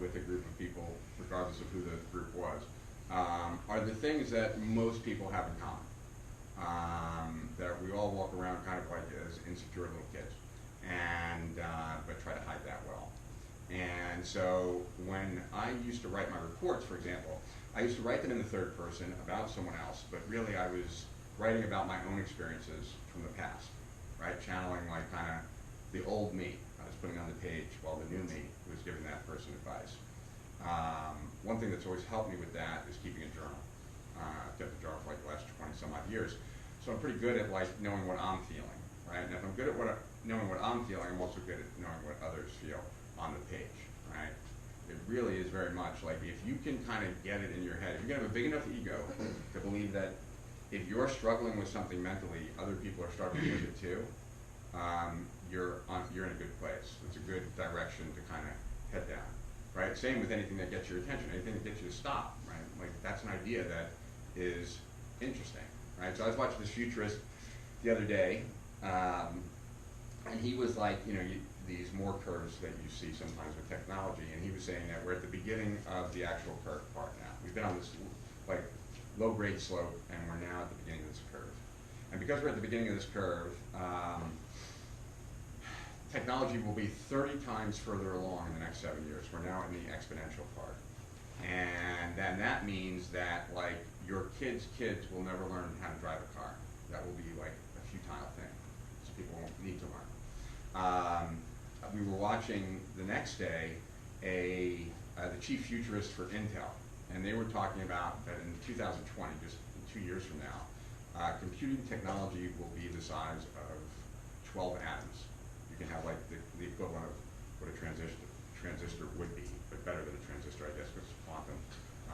with a group of people, regardless of who the group was, are the things that most people have in common. That we all walk around kind of like as insecure little kids, and but try to hide that well. And so when I used to write my reports, for example, I used to write them in the third person about someone else, but really I was writing about my own experiences from the past, right? Channeling like kind of the old me I was putting on the page while the new me was giving that person advice. One thing that's always helped me with that is keeping a journal. I've kept a journal for like the last 20 some odd years. So I'm pretty good at like knowing what I'm feeling, right? And if I'm good at knowing what I'm feeling, I'm also good at knowing what others feel on the page, right? It really is very much like if you can kind of get it in your head, if you're gonna have a big enough ego to believe that if you're struggling with something mentally, other people are struggling with it too, you're in a good place. It's a good direction to kind of head down, right? Same with anything that gets your attention, anything that gets you to stop, right? Like that's an idea that is interesting, right? So I was watching this futurist the other day, and he was like, you know, these more curves that you see sometimes with technology, and he was saying that we're at the beginning of the actual curve part now. We've been on this like low-grade slope, and we're now at the beginning of this curve. And because we're at the beginning of this curve, technology will be 30 times further along in the next 7 years. We're now in the exponential part. And then that means that like your kids' kids will never learn how to drive a car. That will be like a futile thing. So people won't need to learn. We were watching the next day the chief futurist for Intel, and they were talking about that in 2020, just 2 years from now, computing technology will be the size of 12 atoms. You can have like the equivalent of what a transistor would be, but better than a transistor, I guess, because it's quantum.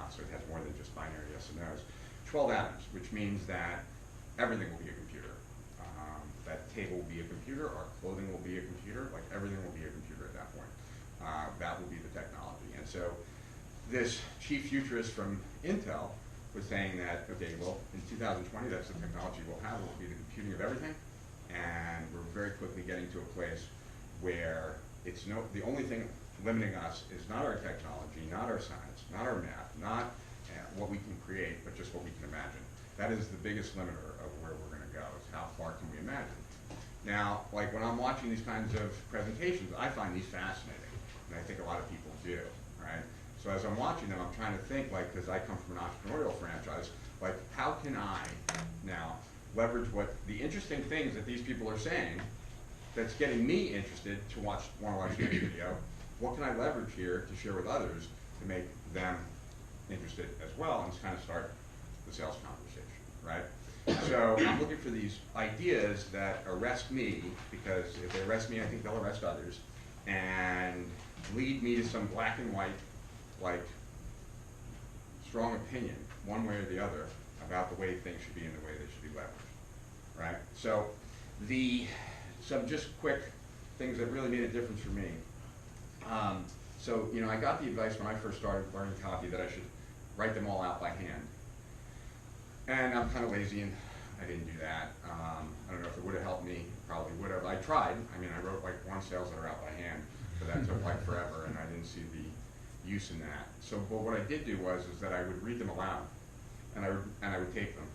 So it has more than just binary yes and no's. 12 atoms, which means that everything will be a computer. That table will be a computer, our clothing will be a computer, like everything will be a computer at that point. That will be the technology. And so this chief futurist from Intel was saying that, okay, well, in 2020, that's the technology we'll have. It will be the computing of everything. And we're very quickly getting to a place where the only thing limiting us is not our technology, not our science, not our math, not what we can create, but just what we can imagine. That is the biggest limiter of where we're going to go, is how far can we imagine. Now, like when I'm watching these kinds of presentations, I find these fascinating, and I think a lot of people do, right? So as I'm watching them, I'm trying to think, like, because I come from an entrepreneurial franchise, like how can I now leverage what the interesting things that these people are saying that's getting me interested to want to watch this video, what can I leverage here to share with others to make them interested as well, and kind of start the sales conversation, right? So I'm looking for these ideas that arrest me, because if they arrest me, I think they'll arrest others, and lead me to some black and white, like, strong opinion, one way or the other, about the way things should be and the way they should be leveraged, right? So some just quick things that really made a difference for me. So, you know, I got the advice when I first started learning copy that I should write them all out by hand. And I'm kind of lazy, and I didn't do that. I don't know if it would have helped me, probably would have. I tried. I mean, I wrote like one sales letter out by hand, but that took like forever, and I didn't see the use in that. So, but what I did do is that I would read them aloud, and I would tape them,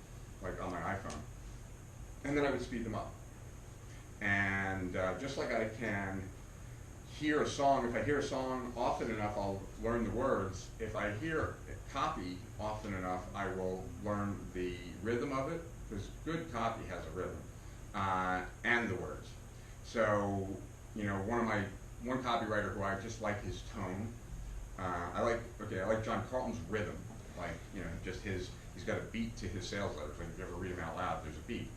like on my iPhone, and then I would speed them up. And just like I can hear a song, if I hear a song often enough, I'll learn the words. If I hear copy often enough, I will learn the rhythm of it, because good copy has a rhythm, and the words. So, you know, one copywriter who I just like his tone. I like John Carlton's rhythm, like, you know, just he's got a beat to his sales letters. Like if you ever read them out loud, there's a beat.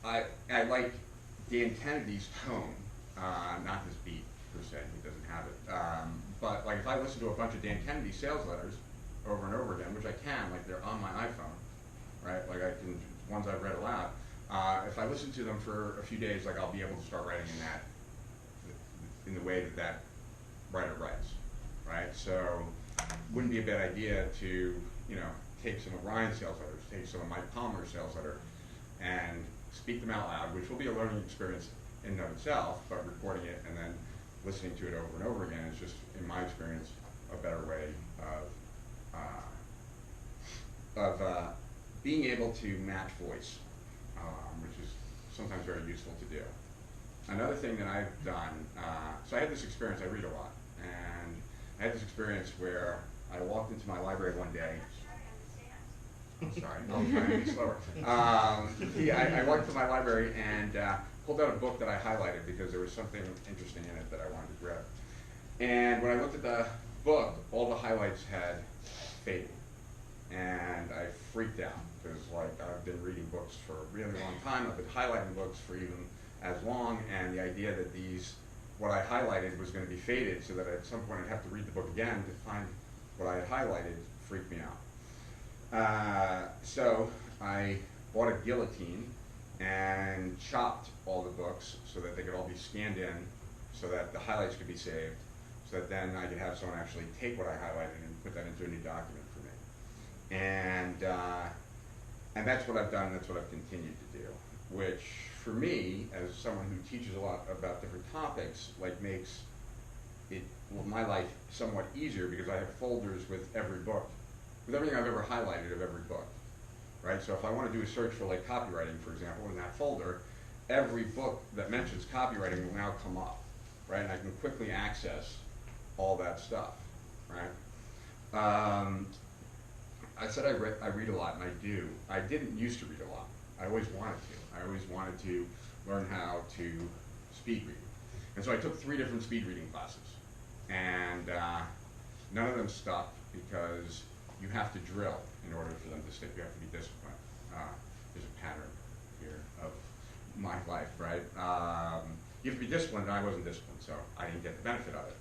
I like Dan Kennedy's tone, not his beat per se. He doesn't have it. But like if I listen to a bunch of Dan Kennedy sales letters over and over again, which I can, like they're on my iPhone, right? Like I can, ones I've read aloud. If I listen to them for a few days, like I'll be able to start writing in the way that writer writes, right? So wouldn't be a bad idea to, you know, take some of Ryan's sales letters, take some of Mike Palmer's sales letter, and speak them out loud, which will be a learning experience in and of itself, but recording it and then listening to it over and over again is just, in my experience, a better way of being able to match voice, which is sometimes very useful to do. Another thing that I've done, so I had this experience, I read a lot, and I had this experience where I walked into my library one day. I'm sorry, I'll try and be slower. I walked into my library and pulled out a book that I highlighted because there was something interesting in it that I wanted to grab. And when I looked at the book, all the highlights had faded. And I freaked out because, like, I've been reading books for a really long time. I've been highlighting books for even as long, and the idea that what I highlighted was going to be faded, so that at some point I'd have to read the book again to find what I had highlighted, freaked me out. So I bought a guillotine and chopped all the books so that they could all be scanned in, so that the highlights could be saved, so that then I could have someone actually take what I highlighted and put that into a new document for me. And that's what I've done, that's what I've continued to do, which for me, as someone who teaches a lot about different topics, like makes it, well, my life somewhat easier, because I have folders with every book, with everything I've ever highlighted of every book, right? So if I want to do a search for, like, copywriting, for example, in that folder, every book that mentions copywriting will now come up, right? And I can quickly access all that stuff, right? I said I read a lot, and I do. I didn't used to read a lot. I always wanted to. I always wanted to learn how to speed read. And so I took 3 different speed reading classes. And none of them stuck, because you have to drill in order for them to stick. You have to be disciplined. There's a pattern here of my life, right? You have to be disciplined, and I wasn't disciplined, so I didn't get the benefit of it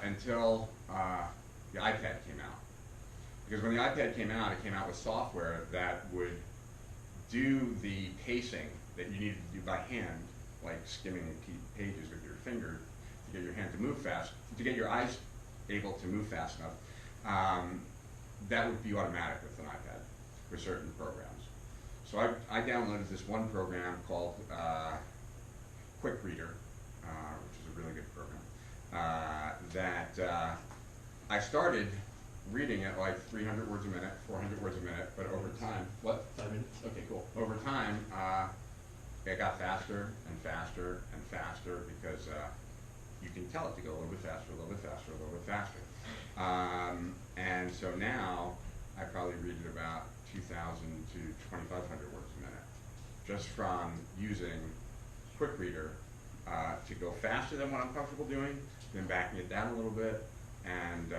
until the iPad came out. Because when the iPad came out, it came out with software that would do the pacing that you needed to do by hand, like skimming pages with your finger to get your hand to move fast, to get your eyes able to move fast enough. That would be automatic with an iPad for certain programs. So I downloaded this one program called Quick Reader, which is a really good program, that I started reading at like 300 words a minute, 400 words a minute, but over time, what? 5 minutes? Okay, cool. Over time, it got faster and faster and faster, because you can tell it to go a little bit faster, a little bit faster, a little bit faster. And so now, I probably read at about 2,000 to 2,500 words a minute, just from using Quick Reader to go faster than what I'm comfortable doing, then backing it down a little bit, and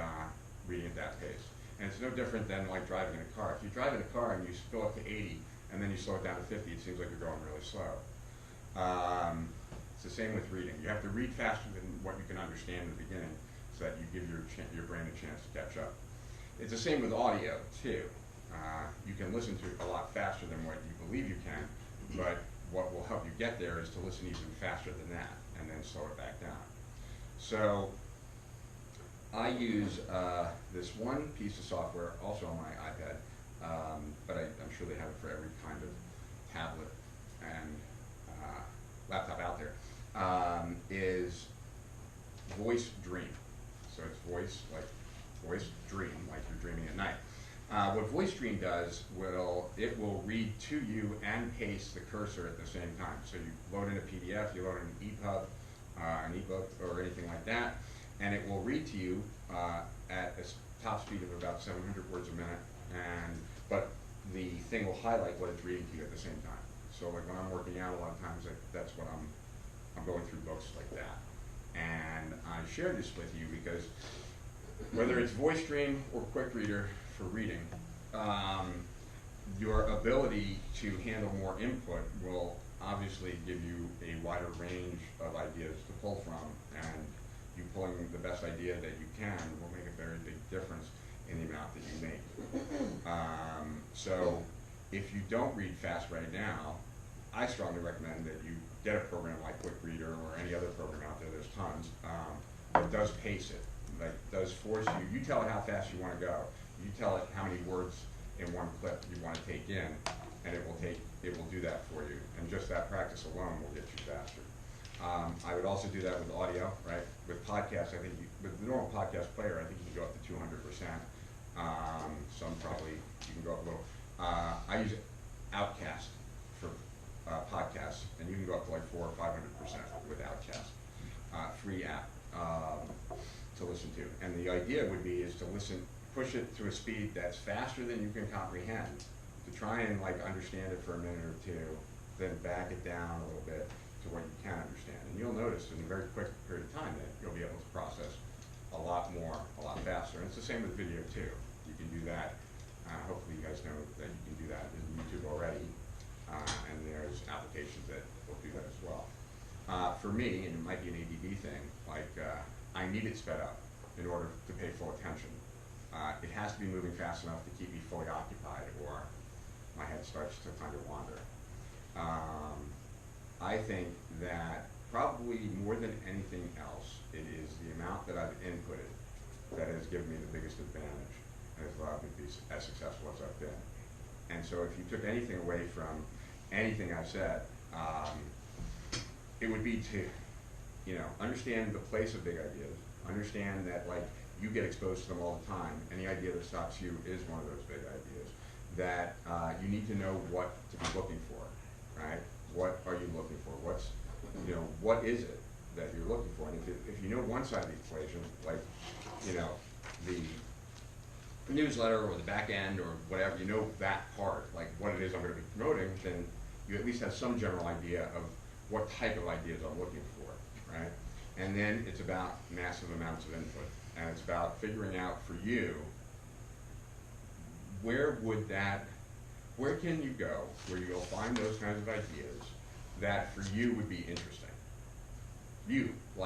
reading at that pace. And it's no different than, like, driving in a car. If you drive in a car and you go up to 80 and then you slow it down to 50, it seems like you're going really slow. It's the same with reading. You have to read faster than what you can understand in the beginning, so that you give your brain a chance to catch up. It's the same with audio too. You can listen to it a lot faster than what you believe you can, but what will help you get there is to listen even faster than that, and then slow it back down. So I use this one piece of software, also on my iPad, but I'm sure they have it for every kind of tablet and laptop out there, is Voice Dream. So it's voice dream, like you're dreaming at night. What Voice Dream does, it will read to you and paste the cursor at the same time. So you load in a PDF, you load in an EPUB, an ebook, or anything like that, and it will read to you at a top speed of about 700 words a minute, but the thing will highlight what it's reading to you at the same time. So, like, when I'm working out, a lot of times that's what I'm going through books like that. And I share this with you because whether it's Voice Dream or Quick Reader for reading, your ability to handle more input will obviously give you a wider range of ideas to pull from, and you pulling the best idea that you can will make a very big difference in the amount that you make. So if you don't read fast right now, I strongly recommend that you get a program like Quick Reader or any other program out there, there's tons, that does pace it, that does force you. You tell it how fast you want to go. You tell it how many words in one clip you want to take in, and it will do that for you. And just that practice alone will get you faster. I would also do that with audio, right? With podcasts, I think with the normal podcast player, I think you can go up to 200%. Some probably you can go up a little. I use Outcast for podcasts, and you can go up to like 400 or 500% with Outcast. Free app to listen to, and the idea would be is to listen, push it to a speed that's faster than you can comprehend, to try and like understand it for a minute or two, then back it down a little bit to what you can understand. And you'll notice in a very quick period of time that you'll be able to process a lot more, a lot faster. And it's the same with video too. You can do that. Hopefully you guys know that you can do that in YouTube already. And there's applications that will do that as well. For me, and it might be an ADD thing, like I need it sped up in order to pay full attention. It has to be moving fast enough to keep me fully occupied, or my head starts to kind of wander. I think that probably more than anything else, it is the amount that I've inputted that has given me the biggest advantage and has allowed me to be as successful as I've been. And so if you took anything away from anything I've said, it would be to, understand the place of big ideas, understand that like you get exposed to them all the time. Any idea that stops you is one of those big ideas. That you need to know what to be looking for, right? What are you looking for? What is it that you're looking for? And if you know one side of the equation, like, the newsletter or the back end or whatever, you know that part, like what it is I'm going to be promoting, then you at least have some general idea of what type of ideas I'm looking for, right? And then it's about massive amounts of input, and it's about figuring out for you, where can you go where you'll find those kinds of ideas that for you would be interesting? You,